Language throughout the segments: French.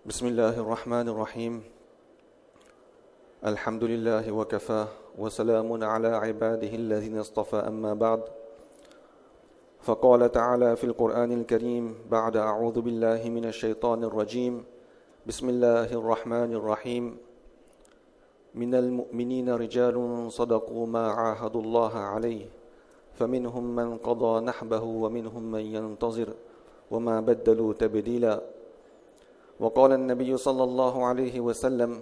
بسم الله الرحمن الرحيم الحمد لله وكفى وسلام على عباده الذين اصطفى أما بعد فقال تعالى في القرآن الكريم بعد أعوذ بالله من الشيطان الرجيم بسم الله الرحمن الرحيم من المؤمنين رجال صدقوا ما عاهدوا الله عليه فمنهم من قضى نحبه ومنهم من ينتظر وما بدلوا تبديلا وقال النبي صلى الله عليه وسلم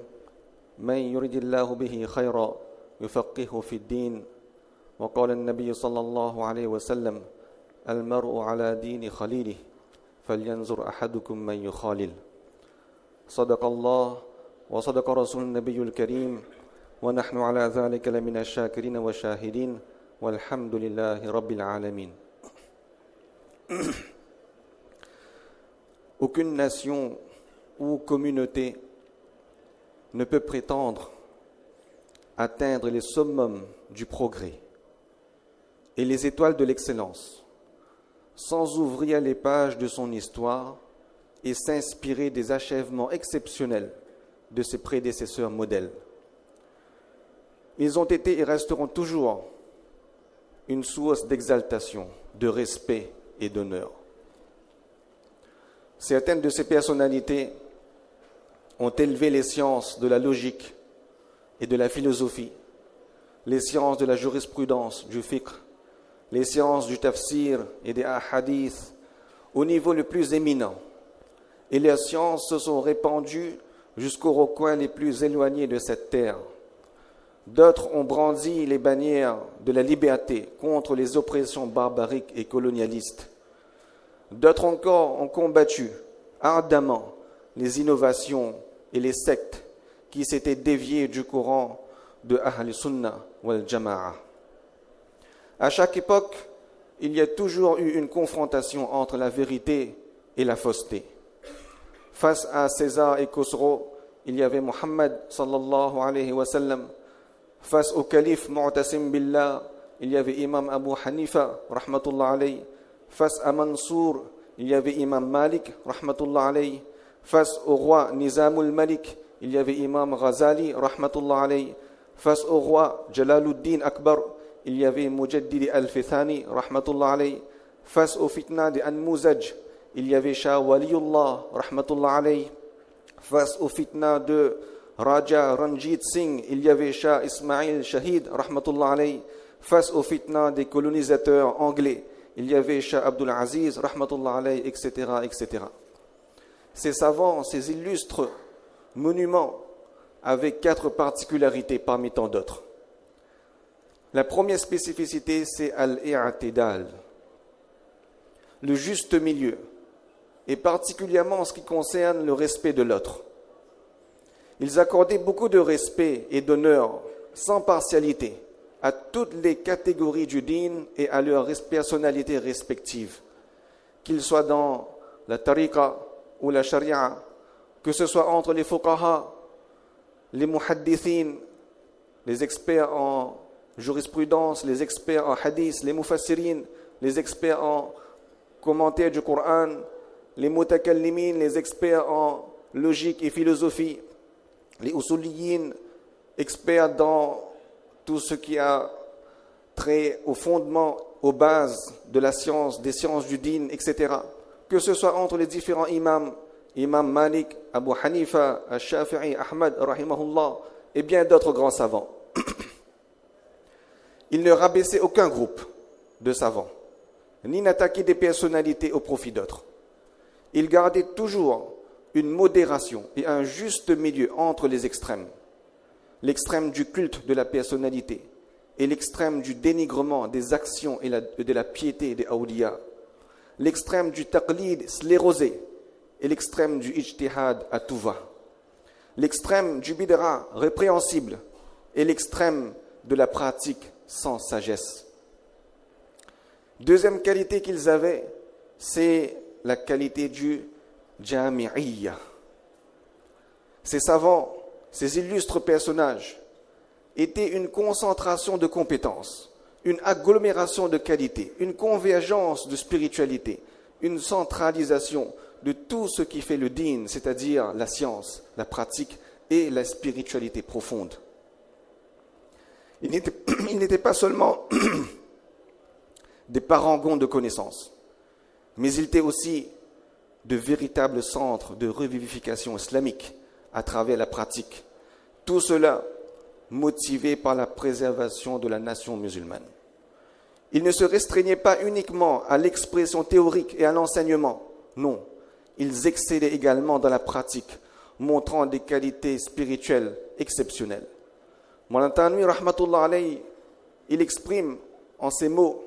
من يرد الله به خيرا يفقهه في الدين وقال النبي صلى الله عليه وسلم المرء على دين خليله فلينظر أحدكم من يخالل صدق الله وصدق رسول النبي الكريم ونحن على ذلك لمن الشاكرين والشاهدين والحمد لله رب العالمين. Aucune nation ou communauté ne peut prétendre atteindre les summums du progrès et les étoiles de l'excellence sans ouvrir les pages de son histoire et s'inspirer des achèvements exceptionnels de ses prédécesseurs modèles. Ils ont été et resteront toujours une source d'exaltation, de respect et d'honneur. Certaines de ces personnalités ont élevé les sciences de la logique et de la philosophie, les sciences de la jurisprudence, du fiqh, les sciences du tafsir et des ahadiths au niveau le plus éminent. Et leurs sciences se sont répandues jusqu'aux recoins les plus éloignés de cette terre. D'autres ont brandi les bannières de la liberté contre les oppressions barbariques et colonialistes. D'autres encore ont combattu ardemment les innovations et les sectes qui s'étaient déviées du courant de Ahl Sunnah wal Jama'a. À chaque époque, il y a toujours eu une confrontation entre la vérité et la fausseté. Face à César et Khosrow, il y avait Muhammad sallallahu alayhi wa sallam. Face au calife Mu'tasim Billah, il y avait Imam Abu Hanifa rahmatullah alayhi. Face à Mansour, il y avait Imam Malik rahmatullah alayhi. Face au roi Nizamul Malik, il y avait Imam Ghazali rahmatullah alayhi. Face au roi Jalaluddin Akbar, il y avait Mujaddidi al-Fithani rahmatullah alayhi. Face au fitna de Anmuzaj, il y avait Shah Waliullah rahmatullah alayhi. Face au fitna de Raja Ranjit Singh, il y avait Shah Ismail Shahid rahmatullah alayhi. Face au fitna des colonisateurs anglais, il y avait Shah Abdul Aziz rahmatullah alayhi, etc., etc. Ces savants, ces illustres monuments avaient 4 particularités parmi tant d'autres. La première spécificité, c'est al-i'tidal, le juste milieu, et particulièrement en ce qui concerne le respect de l'autre. Ils accordaient beaucoup de respect et d'honneur, sans partialité, à toutes les catégories du din et à leurs personnalités respectives, qu'ils soient dans la tariqa ou la sharia, que ce soit entre les fuqaha, les muhaddithin, les experts en jurisprudence, les experts en hadith, les mufassirin, les experts en commentaires du Coran, les mutakallimin, les experts en logique et philosophie, les usuliyin, experts dans tout ce qui a trait au fondement, aux bases de la science, des sciences du din, etc. Que ce soit entre les différents imams, Imam Malik, Abu Hanifa, Al-Shafi'i, Ahmad, rahimahullah, et bien d'autres grands savants. Il ne rabaissait aucun groupe de savants, ni n'attaquait des personnalités au profit d'autres. Il gardait toujours une modération et un juste milieu entre les extrêmes. L'extrême du culte de la personnalité et l'extrême du dénigrement des actions et de la piété des awliya. L'extrême du taqlid sclérosé et l'extrême du ijtihad à tout va. L'extrême du bid'a répréhensible et l'extrême de la pratique sans sagesse. Deuxième qualité qu'ils avaient, c'est la qualité du jami'iyya. Ces savants, ces illustres personnages étaient une concentration de compétences, une agglomération de qualités, une convergence de spiritualité, une centralisation de tout ce qui fait le din, c'est-à-dire la science, la pratique et la spiritualité profonde. Ils n'étaient pas seulement des parangons de connaissances, mais ils étaient aussi de véritables centres de revivification islamique à travers la pratique. Tout cela motivé par la préservation de la nation musulmane. Ils ne se restreignaient pas uniquement à l'expression théorique et à l'enseignement. Non, ils excellaient également dans la pratique, montrant des qualités spirituelles exceptionnelles. Mawlana Tanwi, rahmatullah alayhi, il exprime en ces mots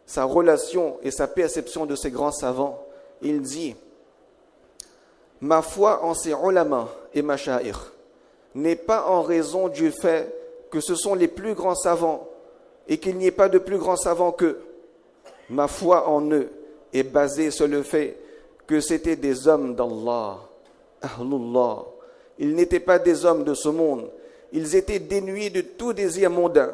sa relation et sa perception de ces grands savants. Il dit « Ma foi en ces ulama et mashaïr n'est pas en raison du fait que ce sont les plus grands savants et qu'il n'y ait pas de plus grands savants qu'eux. Ma foi en eux est basée sur le fait que c'étaient des hommes d'Allah, Ahlullah. Ils n'étaient pas des hommes de ce monde. Ils étaient dénués de tout désir mondain,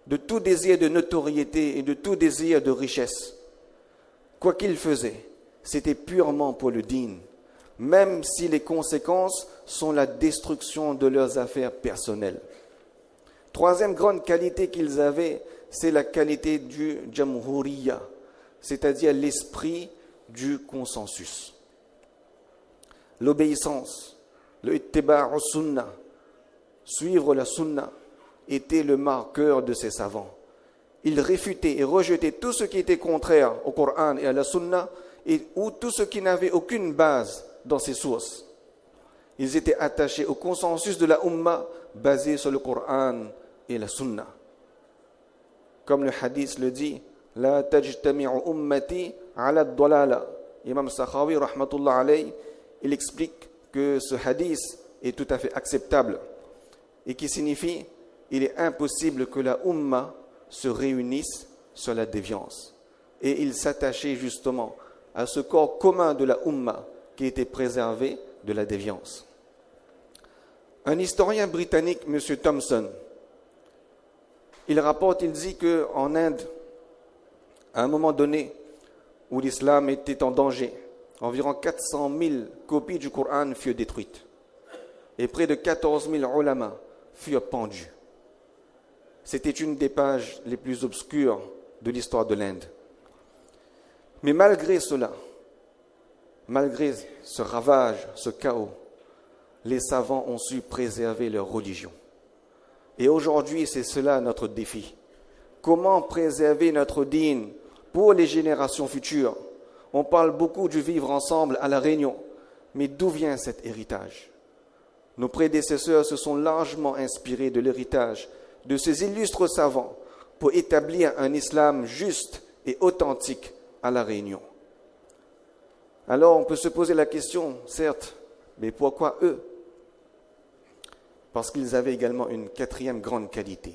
de tout désir de notoriété et de tout désir de richesse. Quoi qu'ils faisaient, c'était purement pour le din, même si les conséquences sont la destruction de leurs affaires personnelles. Troisième grande qualité qu'ils avaient, c'est la qualité du jamhuriya, c'est-à-dire l'esprit du consensus. L'obéissance, le ittiba' sunnah, suivre la sunna, était le marqueur de ces savants. Ils réfutaient et rejetaient tout ce qui était contraire au Coran et à la sunna, ou tout ce qui n'avait aucune base dans ces sources. Ils étaient attachés au consensus de la Ummah basé sur le Coran et la Sunna. Comme le hadith le dit, La tajtami'u ummati ala ad-dalala. Imam Sakhawi, rahmatullah alayhi, il explique que ce hadith est tout à fait acceptable et qui signifie il est impossible que la Ummah se réunisse sur la déviance. Et il s'attachait justement à ce corps commun de la Ummah qui était préservé de la déviance. Un historien britannique, M. Thompson, il rapporte, il dit qu'en Inde, à un moment donné où l'islam était en danger, environ 400 000 copies du Coran furent détruites et près de 14 000 ulama furent pendus. C'était une des pages les plus obscures de l'histoire de l'Inde. Mais malgré cela, malgré ce ravage, ce chaos, les savants ont su préserver leur religion. Et aujourd'hui, c'est cela notre défi. Comment préserver notre din pour les générations futures? On parle beaucoup du vivre ensemble à La Réunion, mais d'où vient cet héritage? Nos prédécesseurs se sont largement inspirés de l'héritage de ces illustres savants pour établir un islam juste et authentique à La Réunion. Alors on peut se poser la question, certes, mais pourquoi eux? Parce qu'ils avaient également une quatrième grande qualité,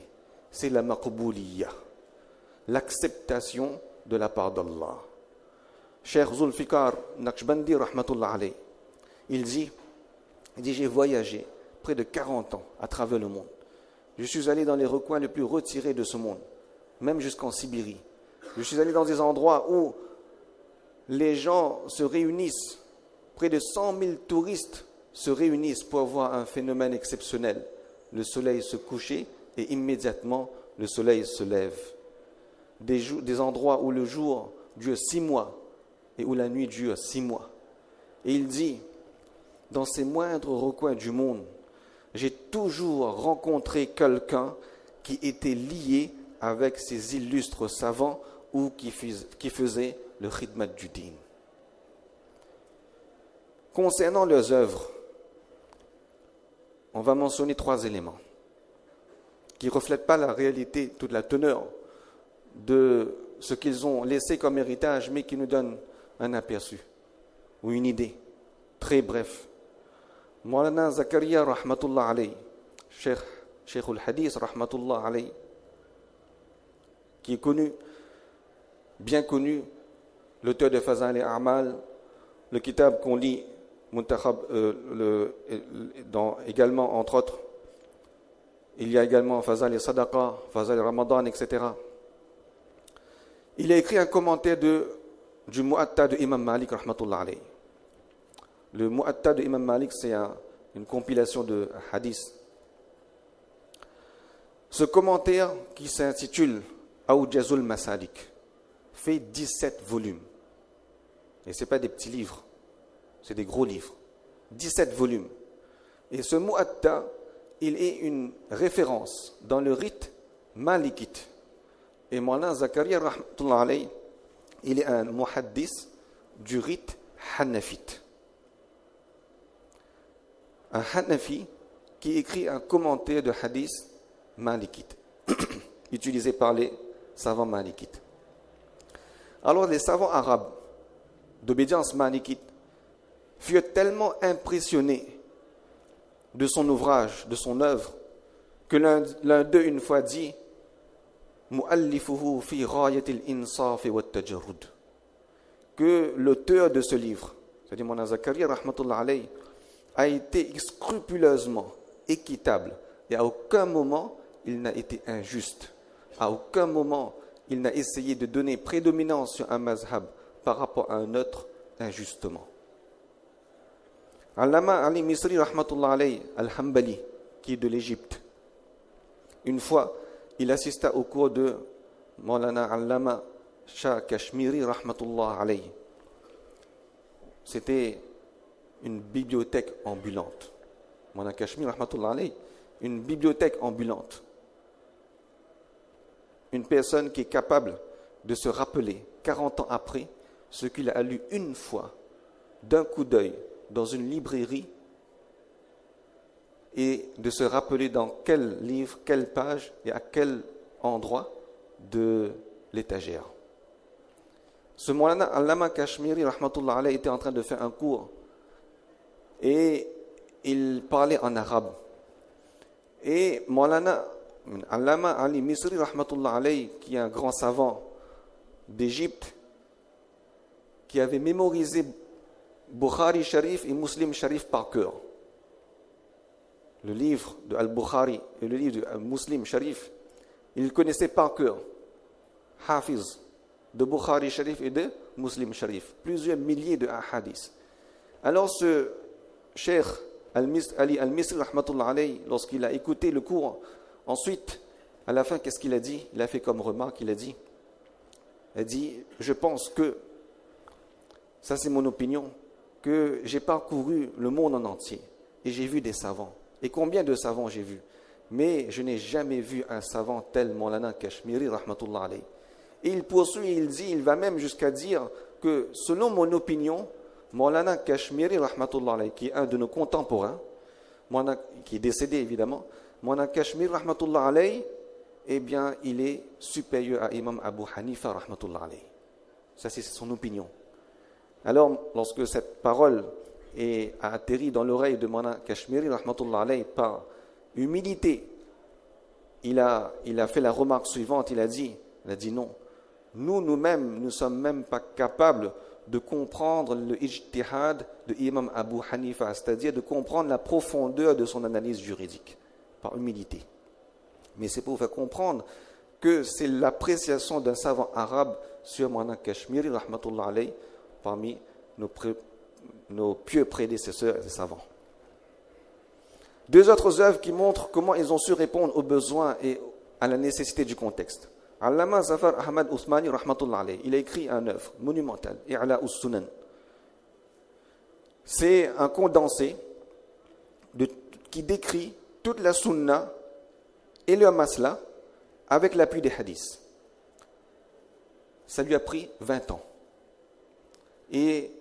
c'est la maqbouliyya, l'acceptation de la part d'Allah. Cheikh Zulfikar Naqshbandi, rahmatullah alayh, il dit j'ai voyagé près de 40 ans à travers le monde. Je suis allé dans les recoins les plus retirés de ce monde, même jusqu'en Sibérie. Je suis allé dans des endroits où les gens se réunissent, près de 100 000 touristes se réunissent pour voir un phénomène exceptionnel. Le soleil se coucher et immédiatement le soleil se lève. Des endroits où le jour dure 6 mois et où la nuit dure 6 mois. Et il dit, dans ces moindres recoins du monde, j'ai toujours rencontré quelqu'un qui était lié avec ces illustres savants ou qui faisait le khidmat du din. Concernant leurs œuvres, on va mentionner 3 éléments qui ne reflètent pas la réalité, toute la teneur de ce qu'ils ont laissé comme héritage, mais qui nous donnent un aperçu ou une idée, très bref. Mawlana Zakaria, rahmatullah alayhi, Cheikh al-Hadith, rahmatullah alayhi, qui est connu, bien connu, l'auteur de Fazal et A'mal, le kitab qu'on lit, Muntakhab, également, entre autres, il y a également Fazal et Sadaqa, Fazal et Ramadan, etc. Il a écrit un commentaire du Mu'atta de Imam Malik, rahmatullah alayhi. Le Mu'atta de Imam Malik, c'est une compilation de hadiths. Ce commentaire qui s'intitule Awjazul Masalik fait 17 volumes. Et ce n'est pas des petits livres, c'est des gros livres. 17 volumes. Et ce Mu'atta, il est une référence dans le rite malikite. Et Mawlana Zakaria, rahmatullah alayhi, il est un muhaddis du rite hanafite. Un hanafi qui écrit un commentaire de hadith malikite, utilisé par les savants malikites. Alors les savants arabes d'obédience malikite furent tellement impressionnés de son ouvrage, de son œuvre, que l'un d'eux une fois dit Mu'allifuhu fi ghayatil insaf wa tajarrud, que l'auteur de ce livre, c'est-à-dire Mawlana Zakaria rahmatullah alayhi, a été scrupuleusement équitable et à aucun moment il n'a été injuste. À aucun moment il n'a essayé de donner prédominance sur un mazhab par rapport à un autre injustement. Allama Ali Misri rahmatullah alayhi al-Hanbali, qui est de l'Égypte, une fois il assista au cours de Maulana Allama Shah Kashmiri rahmatullah alayhi. C'était une bibliothèque ambulante. Maulana Kashmiri rahmatullah alayhi, une bibliothèque ambulante. Une personne qui est capable de se rappeler 40 ans après ce qu'il a lu une fois d'un coup d'œil dans une librairie et de se rappeler dans quel livre, quelle page et à quel endroit de l'étagère. Ce Maulana Allama Kashmiri rahmatullah alayhi était en train de faire un cours et il parlait en arabe. Et Maulana Allama Ali Misri rahmatullah alayhi, qui est un grand savant d'Égypte, qui avait mémorisé Bukhari Sharif et Muslim Sharif par cœur. Le livre de Al-Bukhari et le livre de Muslim Sharif, il connaissait par cœur. Hafiz de Bukhari Sharif et de Muslim Sharif, plusieurs milliers de hadiths. Alors ce cheikh Ali Al-Misri rahmatullah alayhi, lorsqu'il a écouté le cours, ensuite, à la fin, qu'est-ce qu'il a dit? Il a fait comme remarque, il a dit, je pense que, ça c'est mon opinion, que j'ai parcouru le monde en entier et j'ai vu des savants. Et combien de savants j'ai vu? Mais je n'ai jamais vu un savant tel Maulana Kashmiri rahmatullah alayhi. Et il poursuit, il dit, il va même jusqu'à dire que selon mon opinion, Maulana Kashmiri rahmatullah alayhi, qui est un de nos contemporains, qui est décédé évidemment, Maulana Kashmiri rahmatullah alayhi, eh bien, il est supérieur à Imam Abu Hanifa rahmatullah alayhi. Ça, c'est son opinion. Alors, lorsque cette parole a atterri dans l'oreille de Maulana Kashmiri rahmatullah alayhi par humilité, il a fait la remarque suivante, il a dit non, nous-mêmes, nous ne sommes même pas capables de comprendre le ijtihad de Imam Abu Hanifa, c'est-à-dire de comprendre la profondeur de son analyse juridique, par humilité. Mais c'est pour vous faire comprendre que c'est l'appréciation d'un savant arabe sur Maulana Kashmiri rahmatullah alayhi parmi nos pieux prédécesseurs et savants. Deux autres œuvres qui montrent comment ils ont su répondre aux besoins et à la nécessité du contexte. Allama Zafar Ahmad Othmani rahmatullah alayhi, il a écrit une œuvre monumentale, I'la us-Sunan. C'est un condensé qui décrit toute la sunna et le masla avec l'appui des hadiths. Ça lui a pris 20 ans. Et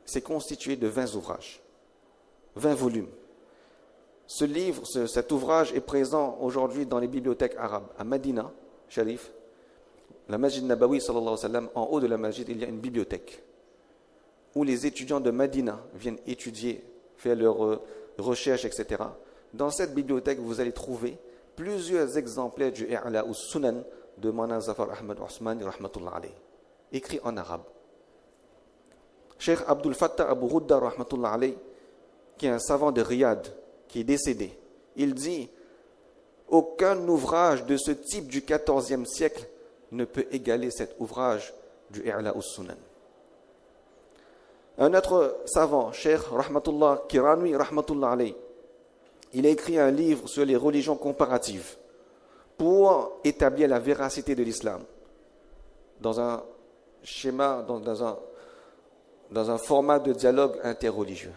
c'est constitué de 20 ouvrages, 20 volumes. Ce livre, cet ouvrage est présent aujourd'hui dans les bibliothèques arabes. À Medina, Sharif, la Masjid Nabawi, sallallahu alayhi wa sallam, en haut de la Masjid, il y a une bibliothèque où les étudiants de Medina viennent étudier, faire leurs recherches, etc. Dans cette bibliothèque, vous allez trouver plusieurs exemplaires du I'la us-Sunan de Maulana Zafar Ahmad Othmani rahmatullah alayhi, écrit en arabe. Cheikh Abdul Fattah Abu Ghudda rahmatullah alayhi, qui est un savant de Riyad, qui est décédé, il dit « Aucun ouvrage de ce type du XIVe siècle ne peut égaler cet ouvrage du I'la us-Sunan ». Un autre savant, Cheikh Rahmatullah Kiranwi Rahmatullah alayh, il a écrit un livre sur les religions comparatives pour établir la véracité de l'islam dans un schéma, dans un format de dialogue interreligieux.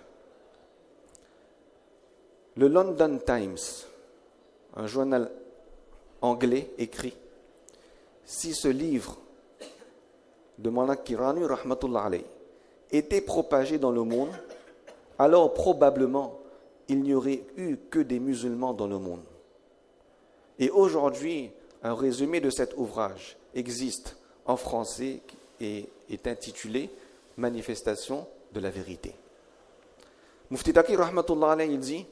Le London Times, un journal anglais, écrit: si ce livre de Mawlana Kirani Rahmatullah alayh était propagé dans le monde, alors probablement il n'y aurait eu que des musulmans dans le monde. Et aujourd'hui, un résumé de cet ouvrage existe en français et est intitulé « Manifestation de la vérité ». Mufti Taqi Rahmatullah alayh, il dit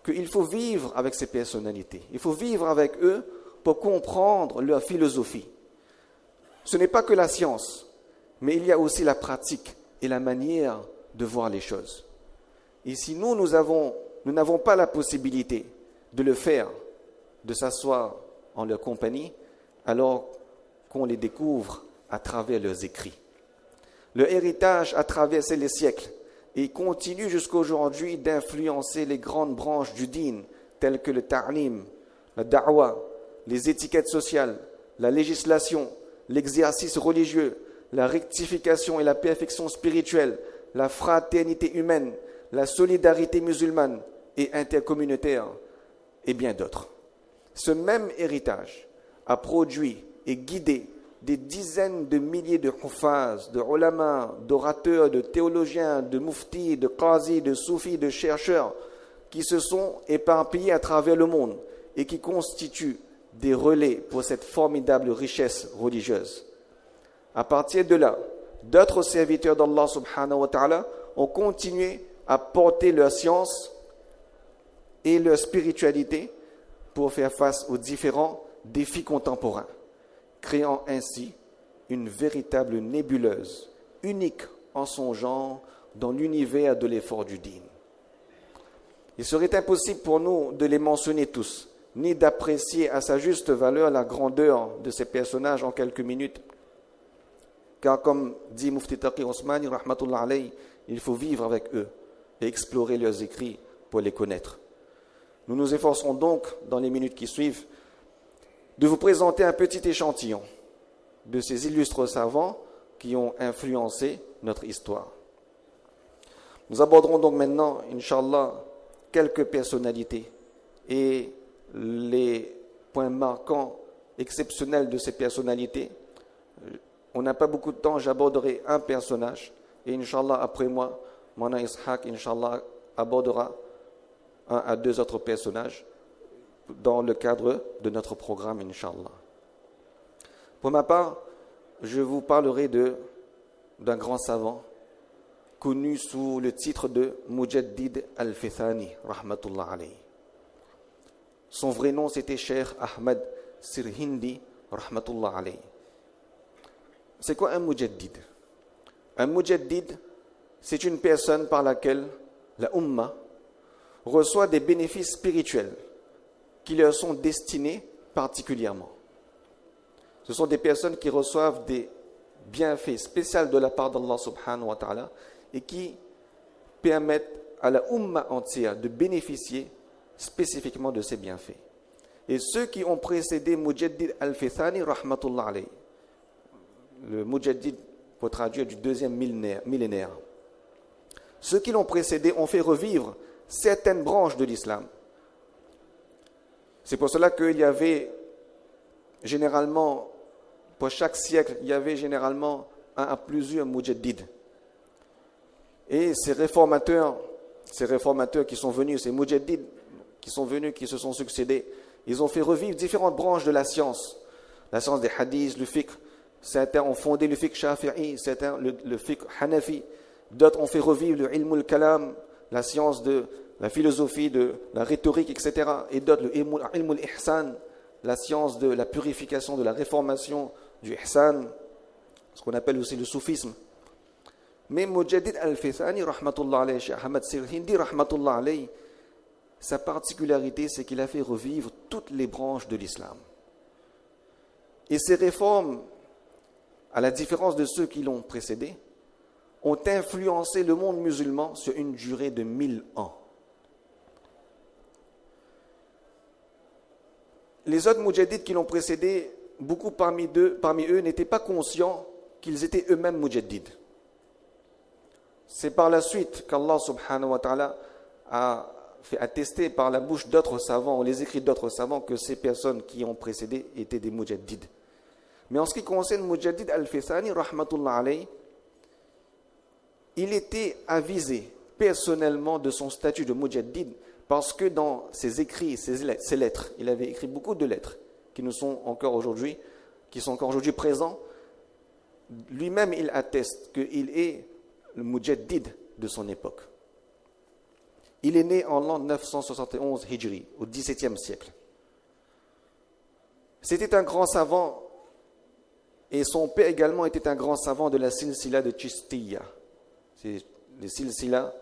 qu'il faut vivre avec ces personnalités, il faut vivre avec eux pour comprendre leur philosophie. Ce n'est pas que la science, mais il y a aussi la pratique et la manière de voir les choses. Et si nous n'avons pas la possibilité de le faire, de s'asseoir en leur compagnie, alors qu'on les découvre à travers leurs écrits. Leur héritage a traversé les siècles et continue jusqu'à aujourd'hui d'influencer les grandes branches du dîn, telles que le ta'lim, la da'wa, les étiquettes sociales, la législation, l'exercice religieux, la rectification et la perfection spirituelle, la fraternité humaine, la solidarité musulmane et intercommunautaire, et bien d'autres. Ce même héritage a produit et guidé des dizaines de milliers de huffaz, de ulama, d'orateurs, de théologiens, de muftis, de qazis, de soufis, de chercheurs qui se sont éparpillés à travers le monde et qui constituent des relais pour cette formidable richesse religieuse. À partir de là, d'autres serviteurs d'Allah subhanahu wa ta'ala ont continué à porter leur science et leur spiritualité pour faire face aux différents défis contemporains, créant ainsi une véritable nébuleuse, unique en son genre dans l'univers de l'effort du dîn. Il serait impossible pour nous de les mentionner tous, ni d'apprécier à sa juste valeur la grandeur de ces personnages en quelques minutes. Car comme dit Mufti Taqi Osmani Rahmatullah alayh, il faut vivre avec eux et explorer leurs écrits pour les connaître. Nous nous efforcerons donc, dans les minutes qui suivent, de vous présenter un petit échantillon de ces illustres savants qui ont influencé notre histoire. Nous aborderons donc maintenant, Inch'Allah, quelques personnalités et les points marquants, exceptionnels de ces personnalités. On n'a pas beaucoup de temps, j'aborderai un personnage et Inch'Allah, après moi, Mawlana Ishaq, Inch'Allah, abordera un à deux autres personnages dans le cadre de notre programme, Inch'Allah. Pour ma part, je vous parlerai d'un grand savant connu sous le titre de Mujaddid al-Fithani, rahmatullah alayhi. Son vrai nom, c'était Cheikh Ahmad Sirhindi, rahmatullah alayhi. C'est quoi un mujaddid? Un mujaddid, c'est une personne par laquelle la Ummah reçoit des bénéfices spirituels qui leur sont destinés particulièrement. Ce sont des personnes qui reçoivent des bienfaits spéciaux de la part d'Allah subhanahu wa ta'ala et qui permettent à la Ummah entière de bénéficier spécifiquement de ces bienfaits. Et ceux qui ont précédé Mujaddid al-Fithani, rahmatullah alayhi, le Mujaddid, pour traduire, du deuxième millénaire, ceux qui l'ont précédé ont fait revivre certaines branches de l'islam. C'est pour cela qu'il y avait généralement, pour chaque siècle, il y avait généralement un à plusieurs mujaddid. Et ces réformateurs qui sont venus, ces mujaddid qui sont venus, qui se sont succédés, ils ont fait revivre différentes branches de la science des hadiths, le fiqh. Certains ont fondé le fiqh shafi'i, certains le fiqh hanafi. D'autres ont fait revivre le ilm al-kalam, la science de la philosophie, de la rhétorique, etc. Et d'autres le ilm al-ihsan, la science de la purification, de la réformation, du ihsan, ce qu'on appelle aussi le soufisme. Mais Mujaddid al-Fithani, rahmatullah alayhi, Cheikh Ahmad Sirhindi, rahmatullah alayhi, sa particularité, c'est qu'il a fait revivre toutes les branches de l'islam. Et ces réformes, à la différence de ceux qui l'ont précédé, ont influencé le monde musulman sur une durée de 1000 ans. Les autres mujaddid qui l'ont précédé, beaucoup parmi eux n'étaient pas conscients qu'ils étaient eux-mêmes mujaddid. C'est par la suite qu'Allah subhanahu wa ta'ala a fait attester par la bouche d'autres savants ou les écrits d'autres savants que ces personnes qui ont précédé étaient des mujaddid. Mais en ce qui concerne Mujaddid al-Fithani, rahmatullah alayh, il était avisé personnellement de son statut de mujaddid parce que dans ses écrits, ses lettres, il avait écrit beaucoup de lettres qui sont encore aujourd'hui présents. Lui-même, il atteste qu'il est le mujaddid de son époque. Il est né en l'an 971 Hijri, au XVIIe siècle. C'était un grand savant et son père également était un grand savant de la silsila de Chistiyya. C'est les silsila,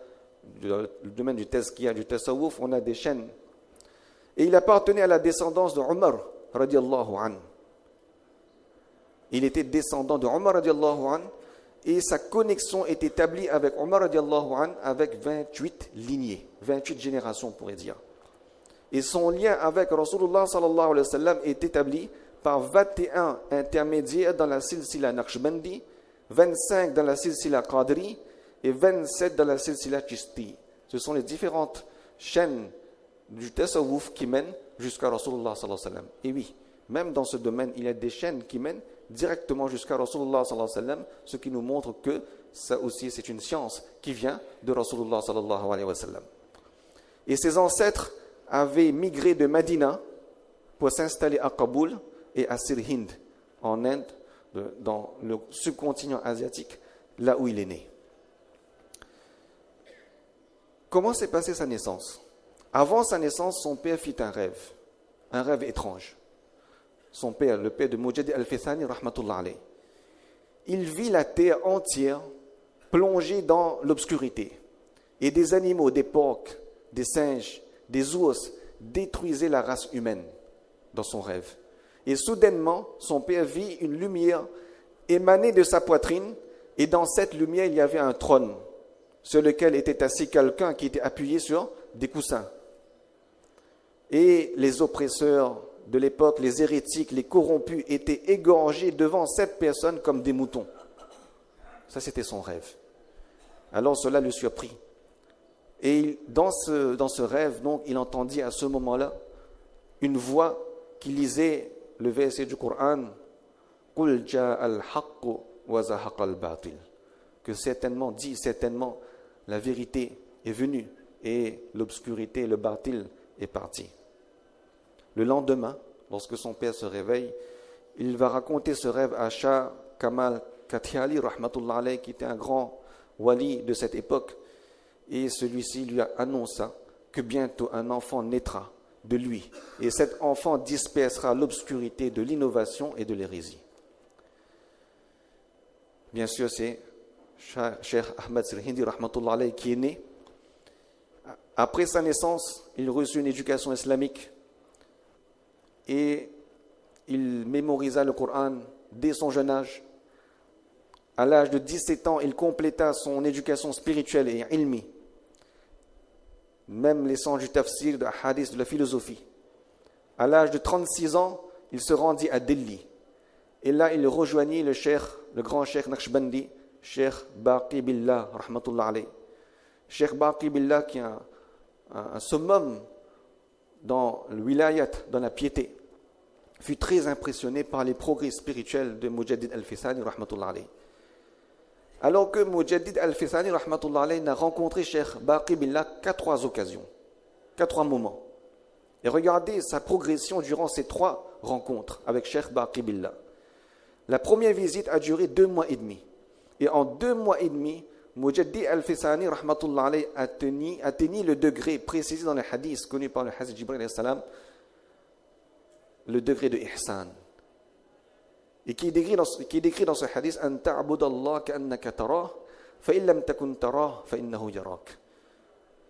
le domaine du tazkiya, du tasawwuf, on a des chaînes. Et il appartenait à la descendance de Omar, radiallahu anhu. Il était descendant de Omar, radiallahu anhu, et sa connexion est établie avec Omar, radiallahu anhu, avec 28 lignées, 28 générations, on pourrait dire. Et son lien avec Rasulullah sallallahu alayhi wa sallam est établi par 21 intermédiaires dans la silsila Naqshbandi, 25 dans la silsila Qadri et 27 dans la silsila Chisti. Ce sont les différentes chaînes du tasawwuf qui mènent jusqu'à Rasulullah sallallahu alayhi wa sallam. Et oui, même dans ce domaine, il y a des chaînes qui mènent directement jusqu'à Rasulullah sallallahu alayhi wa sallam, ce qui nous montre que ça aussi c'est une science qui vient de Rasulullah sallallahu alayhi wa sallam. Et ses ancêtres avaient migré de Médina pour s'installer à Kaboul et à Sirhind, en Inde, dans le subcontinent asiatique, là où il est né. Comment s'est passée sa naissance? Avant sa naissance, son père fit un rêve étrange. Son père, le père de Mujaddid al-Fithani, rahmatullah alayh, il vit la terre entière plongée dans l'obscurité. Et des animaux, des porcs, des singes, des ours détruisaient la race humaine dans son rêve. Et soudainement, son père vit une lumière émaner de sa poitrine, et dans cette lumière, il y avait un trône sur lequel était assis quelqu'un qui était appuyé sur des coussins. Et les oppresseurs de l'époque, les hérétiques, les corrompus, étaient égorgés devant cette personne comme des moutons. Ça, c'était son rêve. Alors cela le surprit. Et dans ce rêve, donc, il entendit à ce moment-là une voix qui lisait le verset du Coran, Qul ja'al haqqu wa zahaqal batil, que certainement la vérité est venue et l'obscurité, le batil est parti. Le lendemain, lorsque son père se réveille, il va raconter ce rêve à Shah Kamal Katyali, rahmatullah alayh, qui était un grand wali de cette époque, et celui-ci lui annonça que bientôt un enfant naîtra de lui, et cet enfant dispersera l'obscurité de l'innovation et de l'hérésie. Bien sûr, c'est Cheikh Ahmad Sirhindi, rahmatullah alayh, qui est né. Après sa naissance, il reçut une éducation islamique et il mémorisa le Coran dès son jeune âge. À l'âge de 17 ans, il compléta son éducation spirituelle et ilmi, même les sens du tafsir, de hadith, de la philosophie. À l'âge de 36 ans, il se rendit à Delhi. Et là, il rejoignit le grand cheikh Naqshbandi, Cheikh Baqi Billah, rahmatullah alayh. Cheikh Baqi Billah, qui est un summum dans le wilayat, dans la piété, fut très impressionné par les progrès spirituels de Mujaddid al-Fithani, rahmatullah alayh. Alors que Mujaddid al-Fithani, rahmatullah alayh, n'a rencontré Cheikh Baqi Billah qu'à 3 occasions, qu'à 3 moments. Et regardez sa progression durant ces 3 rencontres avec Cheikh Baqi Billah. La première visite a duré 2 mois et demi. Et en 2 mois et demi, Mujaddid al-Fithani, rahmatullah alayh, atteignit le degré précisé dans les hadiths, connu par le hadith Jibril alayhi salam, le degré de ihsan. Et qui est décrit dans ce hadith, An ta'budallah ka'annaka tarah, fa in lam takun tarah, fa innahu yarak.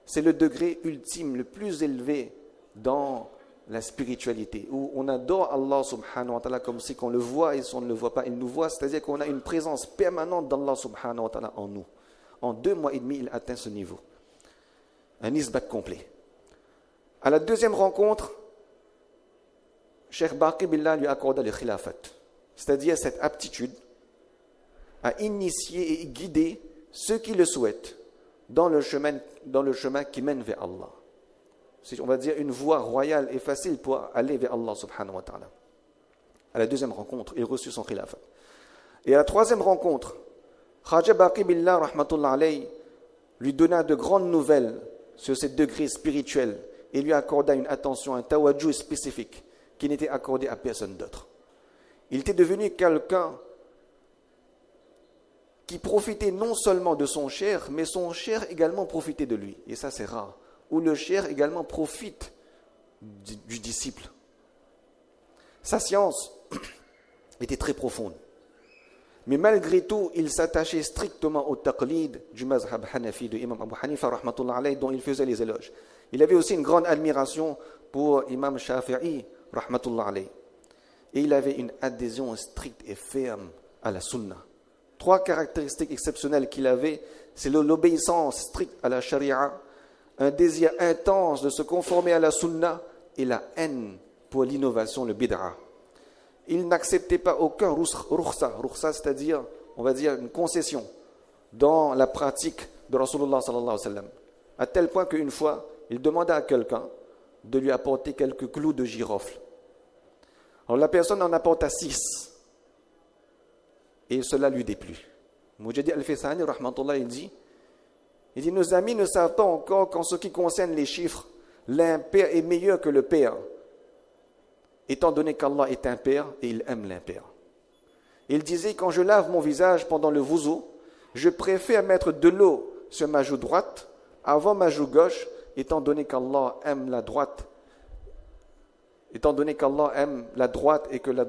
C'est le degré ultime, le plus élevé dans la spiritualité, où on adore Allah subhanahu wa ta'ala comme si on le voit, et si on ne le voit pas, il nous voit, c'est-à-dire qu'on a une présence permanente d'Allah subhanahu wa ta'ala en nous. En 2 mois et demi, il atteint ce niveau. Un isbat complet. À la deuxième rencontre, Cheikh Baqi Billah lui accorda le khilafat, c'est-à-dire cette aptitude à initier et guider ceux qui le souhaitent dans le chemin qui mène vers Allah. C'est, on va dire, une voie royale et facile pour aller vers Allah subhanahu wa ta'ala. À la deuxième rencontre, il reçut son khilafat. Et à la troisième rencontre, Khaja Baqi Billah rahmatullah alayhi lui donna de grandes nouvelles sur ses degrés spirituels et lui accorda une attention, un tawajjuh spécifique qui n'était accordé à personne d'autre. Il était devenu quelqu'un qui profitait non seulement de son cheikh, mais son cheikh également profitait de lui. Et ça, c'est rare. Où le cheikh également profite du disciple. Sa science était très profonde. Mais malgré tout, il s'attachait strictement au taqlid du mazhab hanafi de Imam Abu Hanifa rahmatullah alayhi, dont il faisait les éloges. Il avait aussi une grande admiration pour Imam Shafi'i rahmatullah alayhi. Et il avait une adhésion stricte et ferme à la sunna. 3 caractéristiques exceptionnelles qu'il avait, c'est l'obéissance stricte à la sharia, un désir intense de se conformer à la sunna et la haine pour l'innovation, le bid'a. Il n'acceptait pas aucun rukhsa, c'est-à-dire, on va dire, une concession dans la pratique de Rasulullah sallallahu alayhi wa sallam. À tel point qu'une fois, il demanda à quelqu'un de lui apporter quelques clous de girofle. Alors la personne en apporta 6. Et cela lui déplut. Mujaddi al-Faysani, rahmatullah, il dit, nos amis ne savent pas encore qu'en ce qui concerne les chiffres, l'impair est meilleur que le pair, étant donné qu'Allah est impair et il aime l'impair. Il disait, quand je lave mon visage pendant le wuzu, je préfère mettre de l'eau sur ma joue droite avant ma joue gauche, étant donné qu'Allah aime la droite, et que la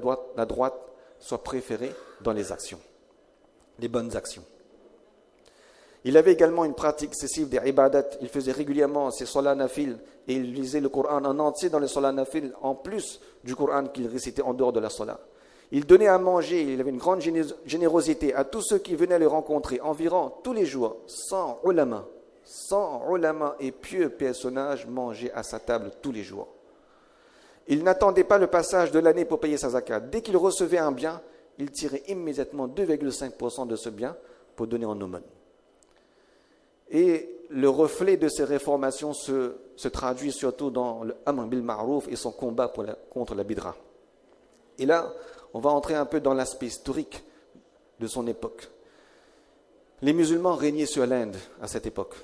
droite soit préférée dans les actions, les bonnes actions. Il avait également une pratique excessive des ibadat. Il faisait régulièrement ses salat nafil et il lisait le Coran en entier dans les salat nafil, en plus du Coran qu'il récitait en dehors de la salat. Il donnait à manger, il avait une grande générosité à tous ceux qui venaient le rencontrer, environ tous les jours, 100 ulama et pieux personnages mangeaient à sa table tous les jours. Il n'attendait pas le passage de l'année pour payer sa zakat. Dès qu'il recevait un bien, il tirait immédiatement 2,5% de ce bien pour donner en aumône. Et le reflet de ces réformations se traduit surtout dans le Amr bil Ma'rouf et son combat contre la bidra. Et là, on va entrer un peu dans l'aspect historique de son époque. Les musulmans régnaient sur l'Inde à cette époque,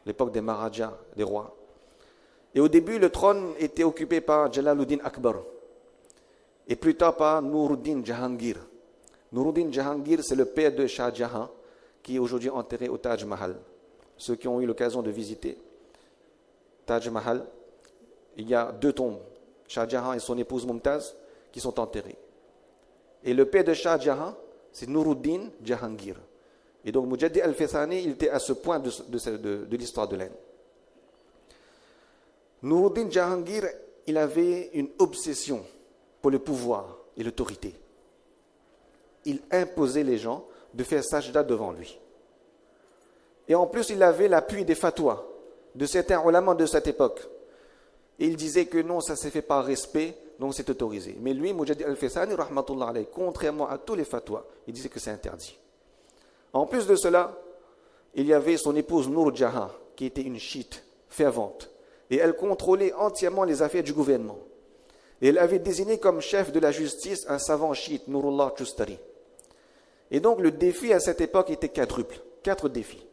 l'époque des Maharajas, des rois. Et au début, le trône était occupé par Jalaluddin Akbar et plus tard par Nuruddin Jahangir. Nuruddin Jahangir, c'est le père de Shah Jahan, qui est aujourd'hui enterré au Taj Mahal. Ceux qui ont eu l'occasion de visiter Taj Mahal, il y a 2 tombes, Shah Jahan et son épouse Mumtaz, qui sont enterrés. Et le père de Shah Jahan, c'est Nuruddin Jahangir. Et donc Mujaddi al-Faysani, il était à ce point de l'histoire de l'Inde. Nuruddin Jahangir, il avait une obsession pour le pouvoir et l'autorité. Il imposait les gens de faire sajda devant lui. Et en plus, il avait l'appui des fatwas de certains ulama de cette époque. Et il disait que non, ça s'est fait par respect, donc c'est autorisé. Mais lui, Mujaddi al-Faysani, rahmatullah alayhi, contrairement à tous les fatwas, il disait que c'est interdit. En plus de cela, il y avait son épouse Nur Jahan, qui était une chiite fervente. Et elle contrôlait entièrement les affaires du gouvernement. Et elle avait désigné comme chef de la justice un savant chiite, Nurullah Chustari. Et donc le défi à cette époque était quadruple, 4 défis.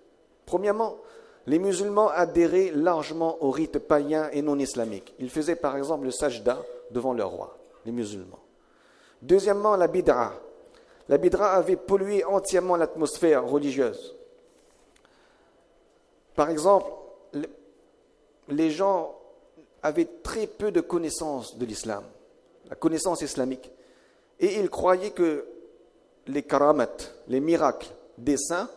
Premièrement, les musulmans adhéraient largement aux rites païens et non islamiques. Ils faisaient par exemple le sajda devant leur roi, les musulmans. Deuxièmement, la bid'a. La bid'a avait pollué entièrement l'atmosphère religieuse. Par exemple, les gens avaient très peu de connaissances de l'islam, la connaissance islamique. Et ils croyaient que les karamat, les miracles des saints,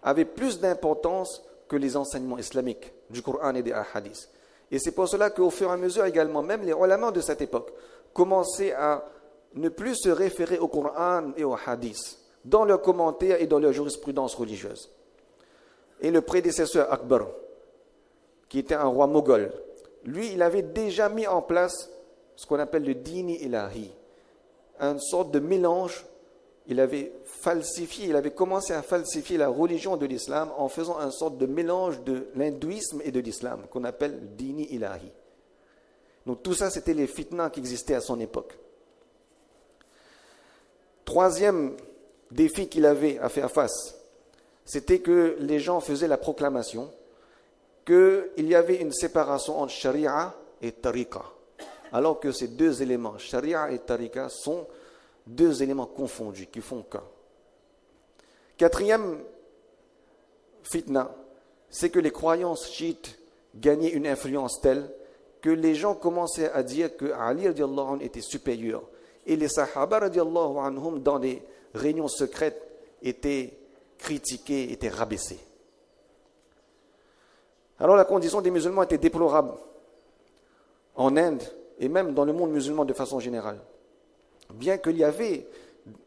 avaient plus d'importance que les enseignements islamiques du Coran et des hadiths. Et c'est pour cela qu'au fur et à mesure également, même les ulama de cette époque commençaient à ne plus se référer au Coran et aux hadiths dans leurs commentaires et dans leur jurisprudence religieuse. Et le prédécesseur Akbar, qui était un roi moghol, lui, il avait déjà mis en place ce qu'on appelle le dini ilahi, une sorte de mélange. Il avait commencé à falsifier la religion de l'islam en faisant une sorte de mélange de l'hindouisme et de l'islam, qu'on appelle le dini ilahi. Donc tout ça, c'était les fitnas qui existaient à son époque. Troisième défi qu'il avait à faire face, c'était que les gens faisaient la proclamation qu'il y avait une séparation entre sharia et tariqa, alors que ces deux éléments, sharia et tariqa, sont deux éléments confondus, qui font qu'un. Quatrième fitna, c'est que les croyances chiites gagnaient une influence telle que les gens commençaient à dire que Ali radiallahu anhu était supérieur. Et les sahaba radiallahu anhum, dans les réunions secrètes, étaient critiqués, étaient rabaissés. Alors la condition des musulmans était déplorable en Inde et même dans le monde musulman de façon générale. Bien qu'il y avait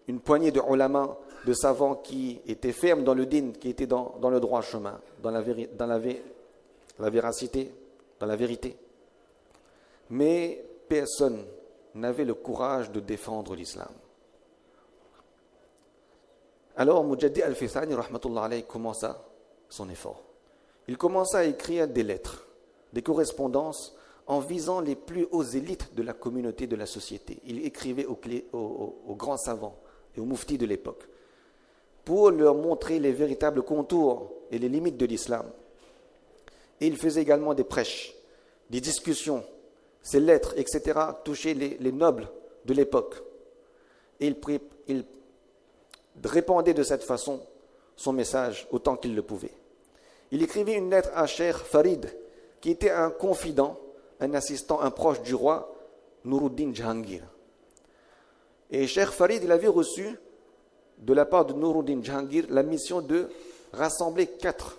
une poignée de ulama, de savants qui étaient fermes dans le din, qui étaient dans le droit chemin, dans la véracité, dans la vérité. Mais personne n'avait le courage de défendre l'islam. Alors Mujaddid al-Fithani rahmatullah alayhi commença son effort. Il commença à écrire des lettres, des correspondances en visant les plus hauts élites de la communauté, de la société. Il écrivait aux grands savants et aux muftis de l'époque pour leur montrer les véritables contours et les limites de l'islam. Et il faisait également des prêches, des discussions. Ces lettres, etc., touchaient les nobles de l'époque. Et il répandait de cette façon son message autant qu'il le pouvait. Il écrivit une lettre à Cheikh Farid, qui était un confident, un assistant, un proche du roi Nuruddin Jahangir. Et Cheikh Farid, il avait reçu de la part de Nuruddin Jahangir la mission de rassembler quatre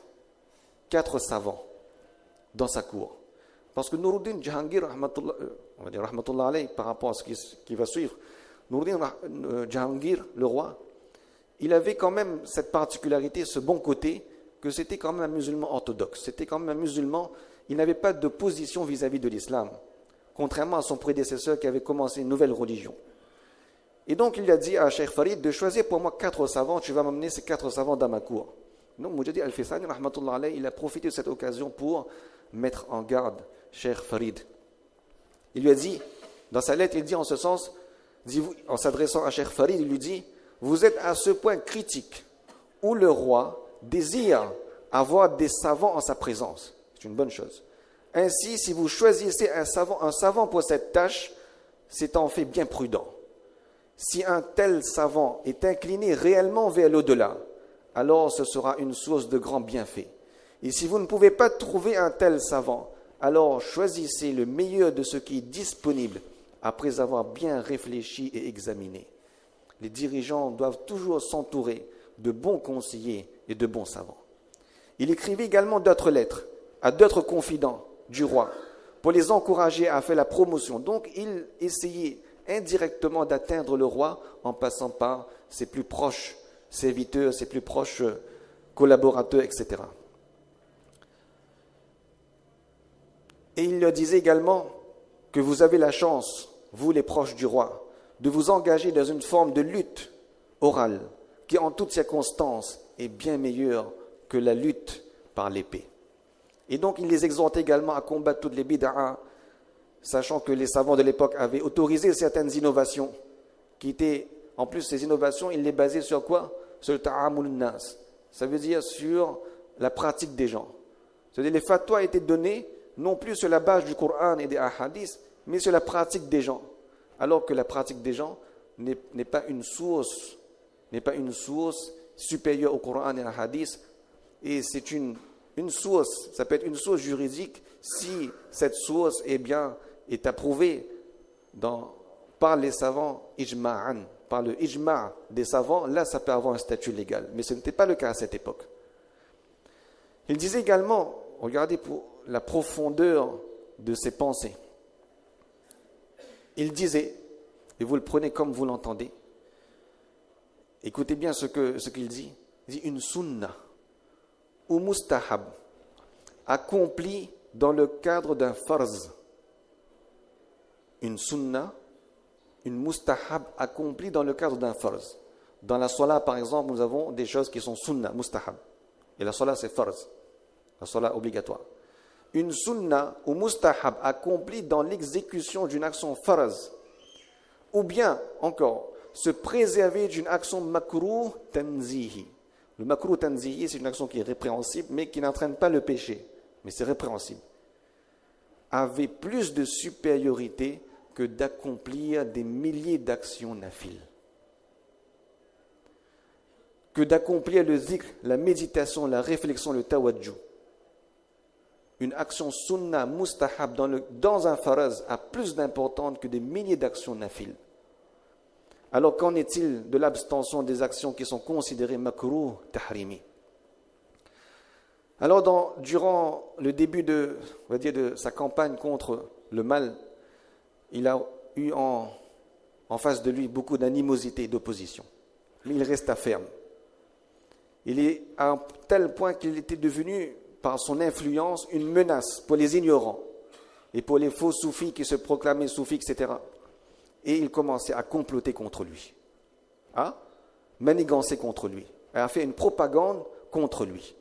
savants dans sa cour. Parce que Nuruddin Jahangir, on va dire rahmatullah alayhi, par rapport à ce qui va suivre, Nuruddin Jahangir, le roi, il avait quand même cette particularité, ce bon côté, que c'était quand même un musulman orthodoxe. C'était quand même un musulman, il n'avait pas de position vis-à-vis de l'islam, contrairement à son prédécesseur qui avait commencé une nouvelle religion. Et donc il a dit à Cheikh Farid de choisir pour moi 4 savants, tu vas m'amener ces 4 savants dans ma cour. Donc Mujaddid al-Fithani, rahmatullah alayhi, il a profité de cette occasion pour mettre en garde Cheikh Farid. Il lui a dit, dans sa lettre, il dit en ce sens, en s'adressant à Cheikh Farid, il lui dit, vous êtes à ce point critique où le roi désire avoir des savants en sa présence. C'est une bonne chose. Ainsi, si vous choisissez un savant pour cette tâche, c'est en fait bien prudent. Si un tel savant est incliné réellement vers l'au-delà, alors ce sera une source de grands bienfaits. Et si vous ne pouvez pas trouver un tel savant, alors choisissez le meilleur de ce qui est disponible après avoir bien réfléchi et examiné. Les dirigeants doivent toujours s'entourer de bons conseillers et de bons savants. Il écrivait également d'autres lettres à d'autres confidents du roi pour les encourager à faire la promotion. Donc il essayait indirectement d'atteindre le roi en passant par ses plus proches serviteurs, ses plus proches collaborateurs, etc. Et il leur disait également que vous avez la chance, vous les proches du roi, de vous engager dans une forme de lutte orale qui en toutes circonstances est bien meilleure que la lutte par l'épée. Et donc il les exhortait également à combattre toutes les bid'a, sachant que les savants de l'époque avaient autorisé certaines innovations qui étaient, en plus ces innovations, ils les basaient sur quoi? Sur le ta'amul nas. Ça veut dire sur la pratique des gens. C'est-à-dire les fatwas étaient donnés non plus sur la base du Coran et des hadiths, mais sur la pratique des gens. Alors que la pratique des gens n'est pas une source supérieure au Coran et à hadith, et c'est une source, ça peut être une source juridique si cette source est approuvée par les savants ijma'an, par le ijma' des savants, là ça peut avoir un statut légal, mais ce n'était pas le cas à cette époque. Il disait également, regardez pour la profondeur de ses pensées, il disait, et vous le prenez comme vous l'entendez, écoutez bien ce qu'il dit, il dit une sunna ou mustahab, accompli dans le cadre d'un farz. Une sunna, une mustahab accomplie dans le cadre d'un farz. Dans la salat, par exemple, nous avons des choses qui sont sunna, mustahab. Et la salat, c'est farz, la salat obligatoire. Une sunna ou mustahab accomplie dans l'exécution d'une action farz. Ou bien, encore, se préserver d'une action makruh tanzihi. Le makruh tanzihi, c'est une action qui est répréhensible, mais qui n'entraîne pas le péché. Mais c'est répréhensible. Avait plus de supériorité que d'accomplir des milliers d'actions nafil. Que d'accomplir le zikr, la méditation, la réflexion, le tawajjuh. Une action sunna, mustahab, dans un faraz a plus d'importance que des milliers d'actions nafil. Alors qu'en est-il de l'abstention des actions qui sont considérées makruh, tahrimi? Alors durant le début de sa campagne contre le mal, il a eu en face de lui beaucoup d'animosité et d'opposition. Mais il resta ferme. Il est à un tel point qu'il était devenu, par son influence, une menace pour les ignorants et pour les faux soufis qui se proclamaient soufis, etc. Et il commençait à comploter contre lui, à manigancer contre lui, à faire une propagande contre lui.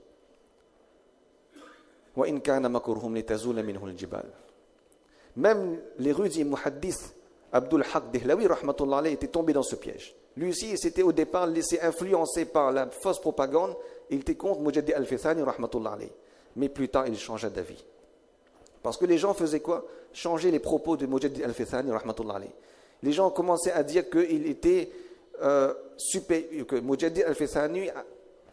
Même l'érudit muhaddith Abdul Haq Dehlawi rahmatullah alayhi était tombé dans ce piège. Lui aussi, il s'était au départ laissé influencer par la fausse propagande. Il était contre Mujaddid al-Fithani rahmatullah alayhi. Mais plus tard, il changea d'avis. Parce que les gens faisaient quoi? Changer les propos de Mujaddid al-Fithani rahmatullah alayhi. Les gens commençaient à dire qu'il était que Mujaddid al-Fithani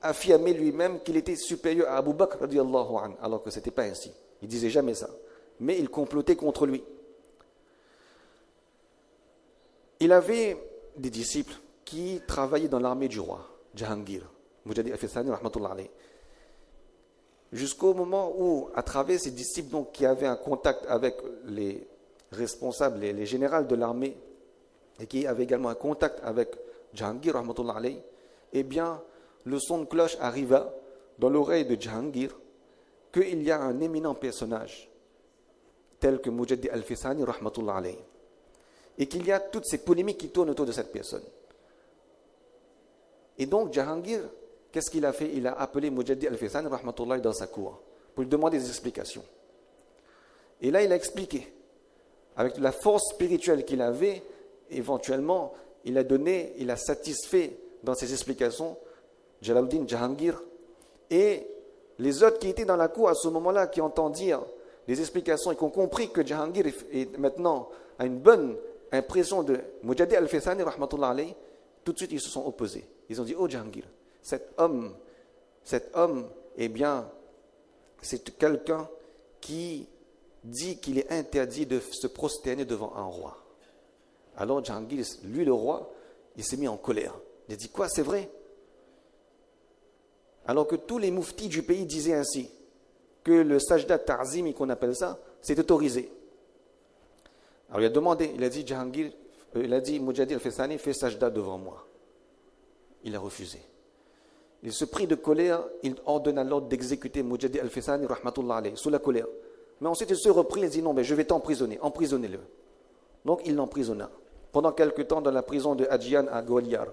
affirmait lui-même qu'il était supérieur à Abu Bakr radiyallahu anhu, alors que ce n'était pas ainsi. Il disait jamais ça. Mais il complotait contre lui. Il avait des disciples qui travaillaient dans l'armée du roi, Jahangir, Mujaddid al-Fithani rahmatullah alayhi. Jusqu'au moment où, à travers ces disciples donc, qui avaient un contact avec les responsables, les généraux de l'armée, et qui avaient également un contact avec Jahangir rahmatullah alayhi, eh bien, le son de cloche arriva dans l'oreille de Jahangir qu'il y a un éminent personnage tel que Mujaddid al-Fithani rahmatullah alayhi, et qu'il y a toutes ces polémiques qui tournent autour de cette personne. Et donc Jahangir, qu'est-ce qu'il a fait? Il a appelé Mujaddid al-Fithani rahmatullah alayhi dans sa cour pour lui demander des explications. Et là il a expliqué, avec la force spirituelle qu'il avait, éventuellement il a satisfait dans ses explications Jalaluddin Jahangir et les autres qui étaient dans la cour à ce moment-là, qui entendent dire des explications et qui ont compris que Jahangir est maintenant a une bonne impression de Mujaddid al-Fithani rahmatullah alayhi, tout de suite ils se sont opposés. Ils ont dit: oh Jahangir, cet homme, eh bien, c'est quelqu'un qui dit qu'il est interdit de se prosterner devant un roi. Alors Jahangir, lui le roi, il s'est mis en colère. Il a dit: quoi, c'est vrai? Alors que tous les mouftis du pays disaient ainsi, que le sajda ta'zimi qu'on appelle ça, c'est autorisé. Alors il a demandé, il a dit Jahangir, il a dit Mujaddid al-Fithani, fais sajda devant moi. Il a refusé. Il se prit de colère, il ordonna l'ordre d'exécuter Mujaddid al-Fithani rahmatullah alayhi, sous la colère. Mais ensuite il se reprit, il dit: non, mais je vais t'emprisonner, emprisonnez-le. Donc il l'emprisonna pendant quelque temps dans la prison de Adjian à Goliar.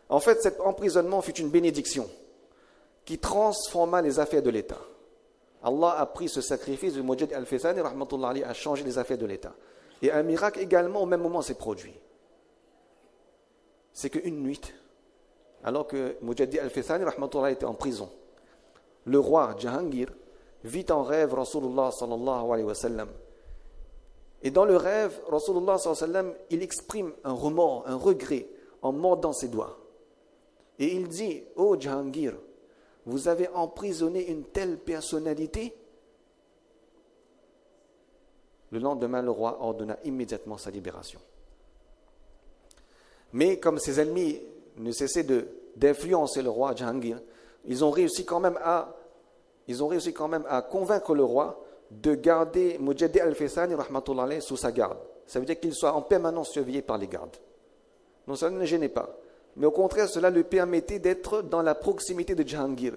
En fait, cet emprisonnement fut une bénédiction qui transforma les affaires de l'État. Allah a pris ce sacrifice de Mujaddid al-Fithani rahmatullah alayhi à changer les affaires de l'État. Et un miracle également au même moment s'est produit. C'est qu'une nuit, alors que Mujaddid al-Fithani rahmatullah alayhi était en prison, le roi Jahangir vit en rêve Rasulullah sallallahu alayhi wa sallam. Et dans le rêve, Rasulullah sallallahu alayhi wa sallam, il exprime un remords, un regret en mordant ses doigts. Et il dit: oh Jahangir, vous avez emprisonné une telle personnalité? Le lendemain, le roi ordonna immédiatement sa libération. Mais comme ses ennemis ne cessaient d'influencer le roi Jahangir, ils ont réussi quand même à convaincre le roi de garder Mujaddid al-Fithani rahmatullah alayhi sous sa garde. Ça veut dire qu'il soit en permanence surveillé par les gardes. Donc ça ne le gênait pas. Mais au contraire, cela lui permettait d'être dans la proximité de Jahangir.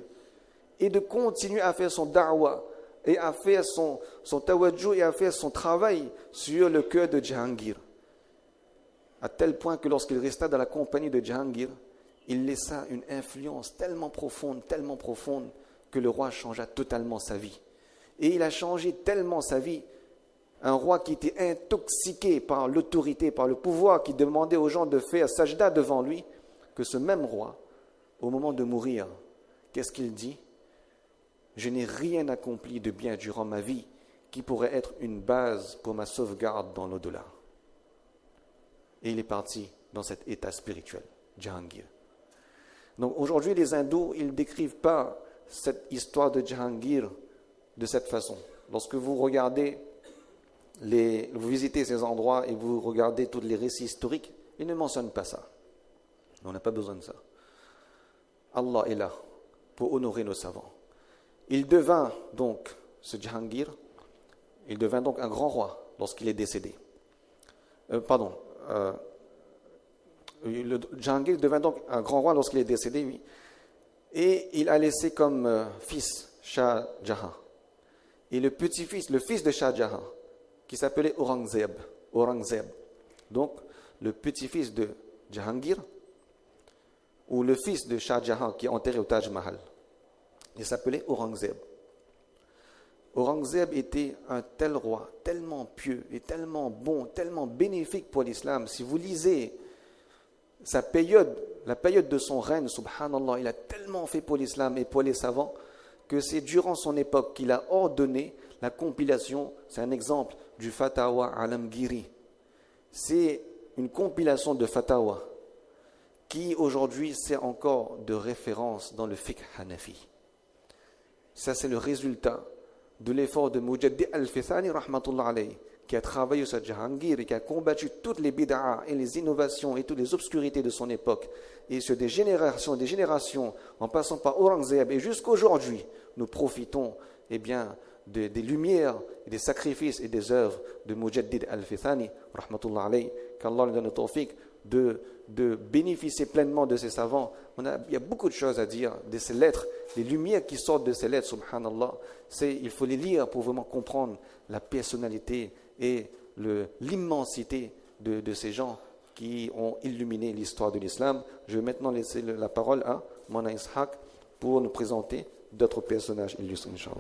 et de continuer à faire son da'wah et à faire son tawajjuh et à faire son travail sur le cœur de Jahangir. À tel point que lorsqu'il resta dans la compagnie de Jahangir, il laissa une influence tellement profonde que le roi changea totalement sa vie. Et il a changé tellement sa vie, un roi qui était intoxiqué par l'autorité, par le pouvoir, qui demandait aux gens de faire sajda devant lui, que ce même roi, au moment de mourir, qu'est-ce qu'il dit? Je n'ai rien accompli de bien durant ma vie qui pourrait être une base pour ma sauvegarde dans l'au-delà. Et il est parti dans cet état spirituel, Jahangir. Donc aujourd'hui, les hindous, ils ne décrivent pas cette histoire de Jahangir de cette façon. Lorsque vous regardez, vous visitez ces endroits et vous regardez tous les récits historiques, ils ne mentionnent pas ça. On n'a pas besoin de ça. Allah est là pour honorer nos savants. Il devint donc, ce Jahangir, il devint donc un grand roi lorsqu'il est décédé. Jahangir devint donc un grand roi lorsqu'il est décédé, oui. Et il a laissé comme fils Shah Jahan. Et le petit-fils, le fils de Shah Jahan, qui s'appelait Aurangzeb. Donc, le petit-fils de Jahangir, ou le fils de Shah Jahan qui est enterré au Taj Mahal. Il s'appelait Aurangzeb. Aurangzeb était un tel roi, tellement pieux et tellement bon, tellement bénéfique pour l'islam. Si vous lisez sa période, la période de son règne, subhanallah, il a tellement fait pour l'islam et pour les savants que c'est durant son époque qu'il a ordonné la compilation, c'est un exemple du Fatawa Alamgiri. C'est une compilation de Fatawa qui aujourd'hui sert encore de référence dans le fiqh hanafi. Ça, c'est le résultat de l'effort de Mujaddid al-Fithani, rahmatullah alayhi, qui a travaillé sur Jahangir et qui a combattu toutes les bid'ah et les innovations et toutes les obscurités de son époque. Et sur des générations, en passant par Aurangzeb et jusqu'aujourd'hui, nous profitons des lumières, et des sacrifices et des œuvres de Mujaddid al-Fithani, rahmatullah alayhi, qu'Allah nous donne le tawfiq de bénéficier pleinement de ces savants. Il y a beaucoup de choses à dire de ces lettres, les lumières qui sortent de ces lettres, subhanallah. Il faut les lire pour vraiment comprendre la personnalité et l'immensité de ces gens qui ont illuminé l'histoire de l'islam. Je vais maintenant laisser la parole à Mona Ishaq pour nous présenter d'autres personnages illustres, Inch'Allah.